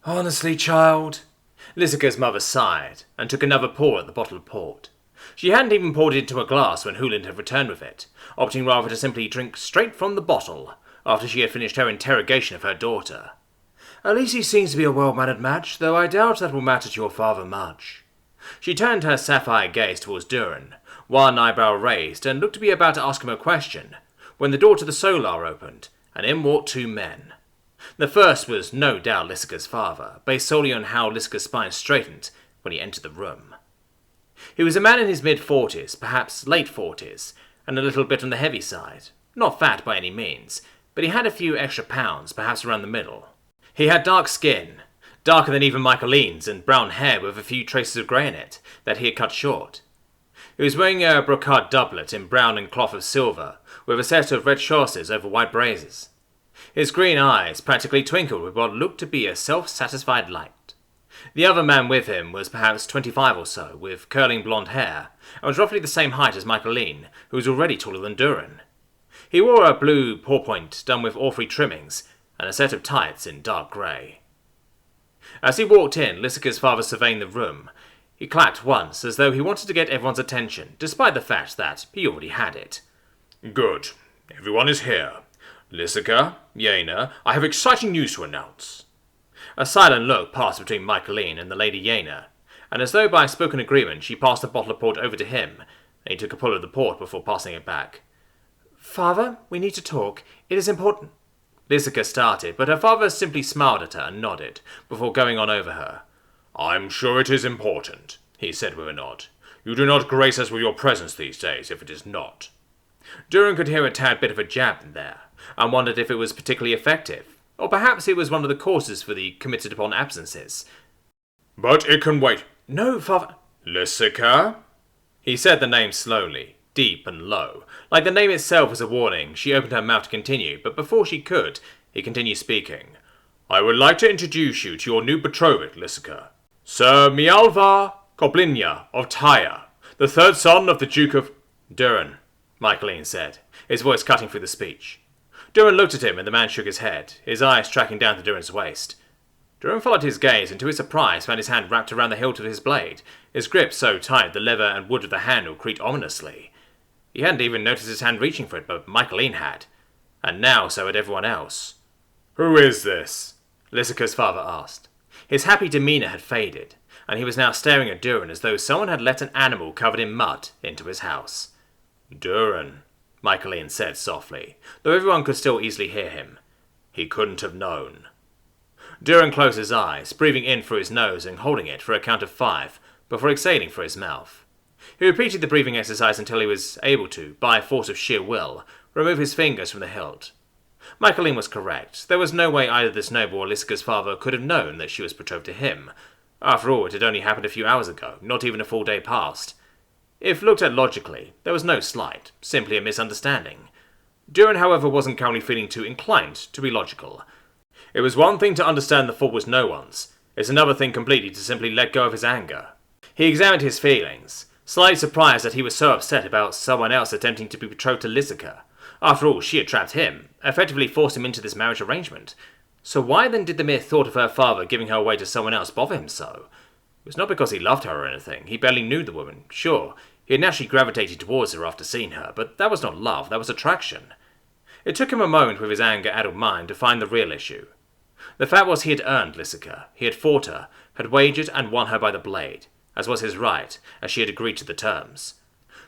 Honestly, child. Lysika's mother sighed and took another pour at the bottle of port. She hadn't even poured it into a glass when Hooland had returned with it, opting rather to simply drink straight from the bottle after she had finished her interrogation of her daughter. At least he seems to be a well-mannered match, though I doubt that will matter to your father much. She turned her sapphire gaze towards Durian, one eyebrow raised, and looked to be about to ask him a question, when the door to the solar opened, and in walked two men. The first was no doubt Lysika's father, based solely on how Lysika's spine straightened when he entered the room. He was a man in his mid-40s, perhaps late 40s, and a little bit on the heavy side. Not fat by any means, but he had a few extra pounds, perhaps around the middle. He had dark skin, darker than even Michaeline's, and brown hair with a few traces of grey in it, that he had cut short. He was wearing a brocade doublet in brown and cloth of silver, with a set of red chausses over white braces. His green eyes practically twinkled with what looked to be a self-satisfied light. The other man with him was perhaps 25 or so, with curling blonde hair, and was roughly the same height as Michaeline, who was already taller than Durian. He wore a blue pourpoint done with orphrey trimmings, and a set of tights in dark grey. As he walked in, Lysika's father surveying the room. He clacked once, as though he wanted to get everyone's attention, despite the fact that he already had it. Good. Everyone is here. Lysika, Yaina, I have exciting news to announce. A silent look passed between Michaeline and the Lady Yaina, and as though by spoken agreement she passed the bottle of port over to him, and he took a pull of the port before passing it back. Father, we need to talk. It is important. Lysika started, but her father simply smiled at her and nodded, before going on over her. I'm sure it is important, he said with a nod. You do not grace us with your presence these days, if it is not. Durian could hear a tad bit of a jab in there, and wondered if it was particularly effective, or perhaps it was one of the causes for the committed upon absences. But it can wait. No, father. Lysika? He said the name slowly, deep and low. Like the name itself was a warning, she opened her mouth to continue, but before she could, he continued speaking. I would like to introduce you to your new betrothed, Lysika. Sir Mialva Koblinya of Tyre, the third son of the Duke of... Durian, Michaeline said, his voice cutting through the speech. Durian looked at him and the man shook his head, his eyes tracking down to Durian's waist. Durian followed his gaze and to his surprise found his hand wrapped around the hilt of his blade, his grip so tight the leather and wood of the handle creaked ominously. He hadn't even noticed his hand reaching for it, but Michaeline had. And now so had everyone else. Who is this? Lysika's father asked. His happy demeanour had faded, and he was now staring at Durian as though someone had let an animal covered in mud into his house. Durian, Michaeline said softly, though everyone could still easily hear him. He couldn't have known. Durian closed his eyes, breathing in through his nose and holding it for a count of 5, before exhaling through his mouth. He repeated the breathing exercise until he was able to, by force of sheer will, remove his fingers from the hilt. Michaeline was correct. There was no way either this noble or Lysika's father could have known that she was betrothed to him. After all, it had only happened a few hours ago, not even a full day past. If looked at logically, there was no slight, simply a misunderstanding. Durian, however, wasn't currently feeling too inclined to be logical. It was one thing to understand the fault was no one's. It's another thing completely to simply let go of his anger. He examined his feelings, slightly surprised that he was so upset about someone else attempting to be betrothed to Lysika. After all, she had trapped him, effectively forced him into this marriage arrangement. So why then did the mere thought of her father giving her away to someone else bother him so? It was not because he loved her or anything. He barely knew the woman. Sure, he had naturally gravitated towards her after seeing her, but that was not love, that was attraction. It took him a moment with his anger-addled mind to find the real issue. The fact was he had earned Lysika, he had fought her, had wagered and won her by the blade, as was his right, as she had agreed to the terms.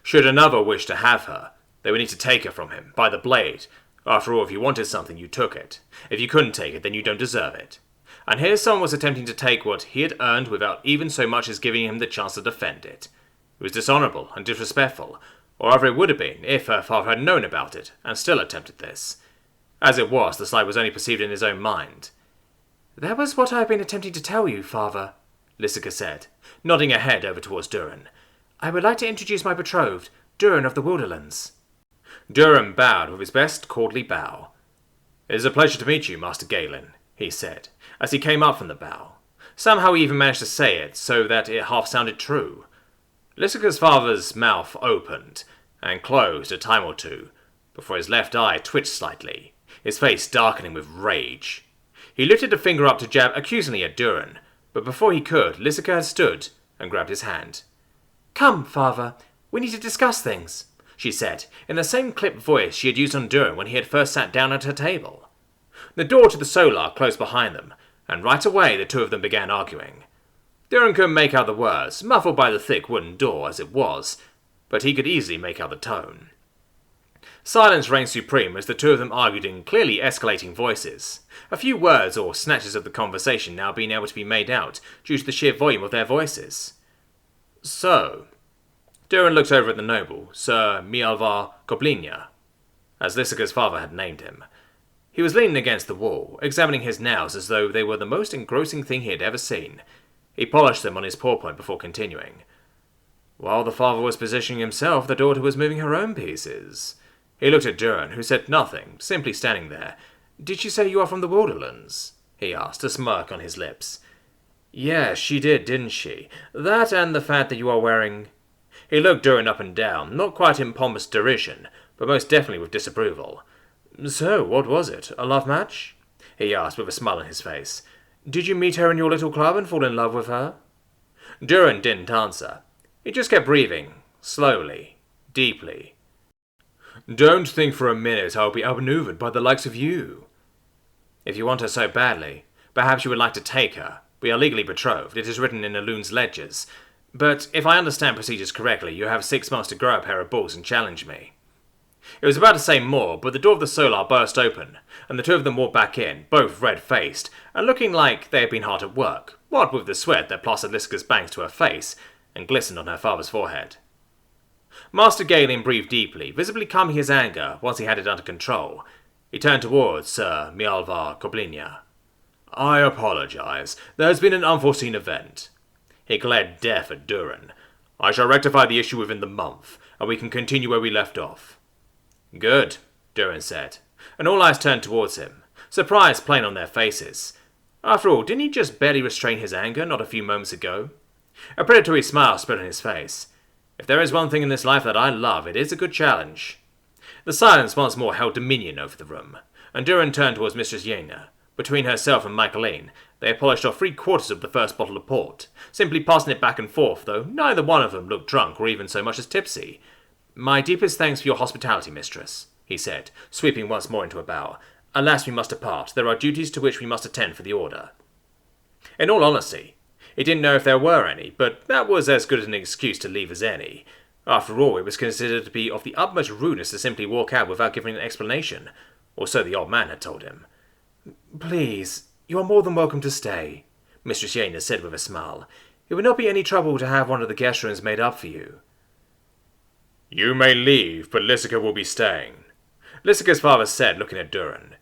Should another wish to have her, they would need to take her from him, by the blade. After all, if you wanted something, you took it. If you couldn't take it, then you don't deserve it. And here someone was attempting to take what he had earned without even so much as giving him the chance to defend it. It was dishonourable and disrespectful, or rather it would have been, if her father had known about it, and still attempted this. As it was, the slight was only perceived in his own mind. That was what I have been attempting to tell you, father, Lysika said, nodding her head over towards Durian. I would like to introduce my betrothed, Durian of the Wilderlands. Durian bowed with his best courtly bow. It is a pleasure to meet you, Master Galen, he said, as he came up from the bow. Somehow he even managed to say it so that it half sounded true. Lysika's father's mouth opened and closed a time or two, before his left eye twitched slightly, his face darkening with rage. He lifted a finger up to jab accusingly at Durian, but before he could, Lysika had stood and grabbed his hand. "Come, father, we need to discuss things," she said, in the same clipped voice she had used on Durian when he had first sat down at her table. The door to the solar closed behind them, and right away the two of them began arguing. Durian couldn't make out the words, muffled by the thick wooden door as it was, but he could easily make out the tone. Silence reigned supreme as the two of them argued in clearly escalating voices, a few words or snatches of the conversation now being able to be made out due to the sheer volume of their voices. "So," Durian looked over at the noble, Sir Mialvar Koblinya, as Lysika's father had named him. He was leaning against the wall, examining his nails as though they were the most engrossing thing he had ever seen. He polished them on his paw point before continuing. While the father was positioning himself, the daughter was moving her own pieces. He looked at Durian, who said nothing, simply standing there. "Did she say you are from the Wilderlands?" he asked, a smirk on his lips. "Yes, she did, didn't she? That and the fact that you are wearing—" He looked Durian up and down, not quite in pompous derision, but most definitely with disapproval. "So, what was it? A love match?" he asked with a smile on his face. "Did you meet her in your little club and fall in love with her?" Durian didn't answer. He just kept breathing, slowly, deeply. "Don't think for a minute I'll be outmaneuvered by the likes of you." "If you want her so badly, perhaps you would like to take her. We are legally betrothed. It is written in Elun's ledgers. But if I understand procedures correctly, you have 6 months to grow a pair of balls and challenge me." It was about to say more, but the door of the solar burst open, and the two of them walked back in, both red-faced, and looking like they had been hard at work, what with the sweat that plastered Lysika's bangs to her face and glistened on her father's forehead. Master Galen breathed deeply, visibly calming his anger once he had it under control. He turned towards Sir Mialvar Koblinya. "I apologize. There has been an unforeseen event." He glared death at Durian. "I shall rectify the issue within the month, and we can continue where we left off." "Good," Durian said, and all eyes turned towards him, surprise plain on their faces. After all, didn't he just barely restrain his anger not a few moments ago? A predatory smile spread on his face. "If there is one thing in this life that I love, it is a good challenge." The silence once more held dominion over the room, and Durian turned towards Mistress Yena. Between herself and Michaeline, they had polished off 3/4 of the first bottle of port, simply passing it back and forth, though neither one of them looked drunk or even so much as tipsy. "My deepest thanks for your hospitality, mistress," he said, sweeping once more into a bow. "Alas, we must depart. There are duties to which we must attend for the order." In all honesty, he didn't know if there were any, but that was as good an excuse to leave as any. After all, it was considered to be of the utmost rudeness to simply walk out without giving an explanation, or so the old man had told him. "Please, you are more than welcome to stay," Mistress Yena said with a smile. "It would not be any trouble to have one of the guest rooms made up for you." "You may leave, but Lysika will be staying," Lysika's father said, looking at Durian.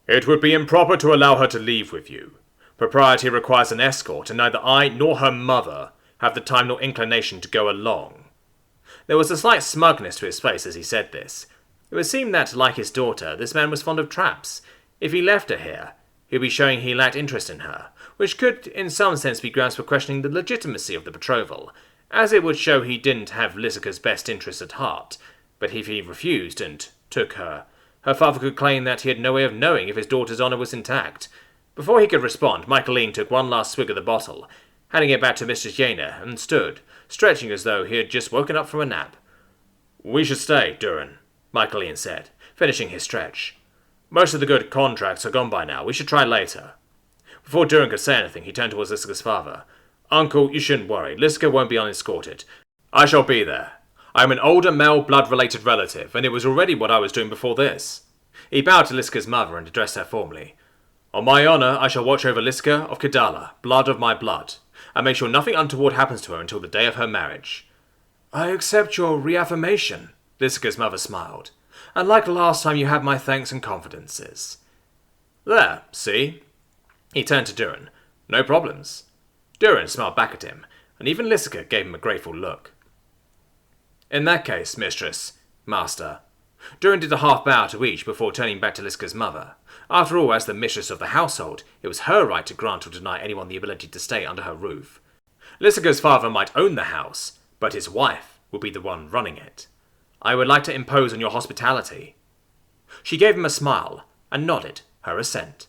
"It would be improper to allow her to leave with you. Propriety requires an escort, and neither I nor her mother have the time nor inclination to go along." There was a slight smugness to his face as he said this. It would seem that, like his daughter, this man was fond of traps. If he left her here, he would be showing he lacked interest in her, which could in some sense be grounds for questioning the legitimacy of the betrothal, as it would show he didn't have Lysika's best interests at heart. But if he refused and took her, her father could claim that he had no way of knowing if his daughter's honour was intact. Before he could respond, Michaeline took one last swig of the bottle, handing it back to Mistress Yena, and stood, stretching as though he had just woken up from a nap. "We should stay, Durian," Michaeline said, finishing his stretch. "Most of the good contracts are gone by now. We should try later." Before Durian could say anything, he turned towards Lysika's father. "Uncle, you shouldn't worry. Lysika won't be unescorted. I shall be there. I am an older male blood-related relative, and it was already what I was doing before this." He bowed to Lysika's mother and addressed her formally. "On my honour, I shall watch over Lysika of Kedala, blood of my blood, and make sure nothing untoward happens to her until the day of her marriage." "I accept your reaffirmation," Lysika's mother smiled. "And like last time, you have my thanks and confidences." "There, see?" He turned to Durian. "No problems." Durian smiled back at him, and even Lysika gave him a grateful look. "In that case, mistress, master." Durian did a half bow to each before turning back to Lysika's mother. After all, as the mistress of the household, it was her right to grant or deny anyone the ability to stay under her roof. Lysika's father might own the house, but his wife would be the one running it. "I would like to impose on your hospitality." She gave him a smile and nodded her assent.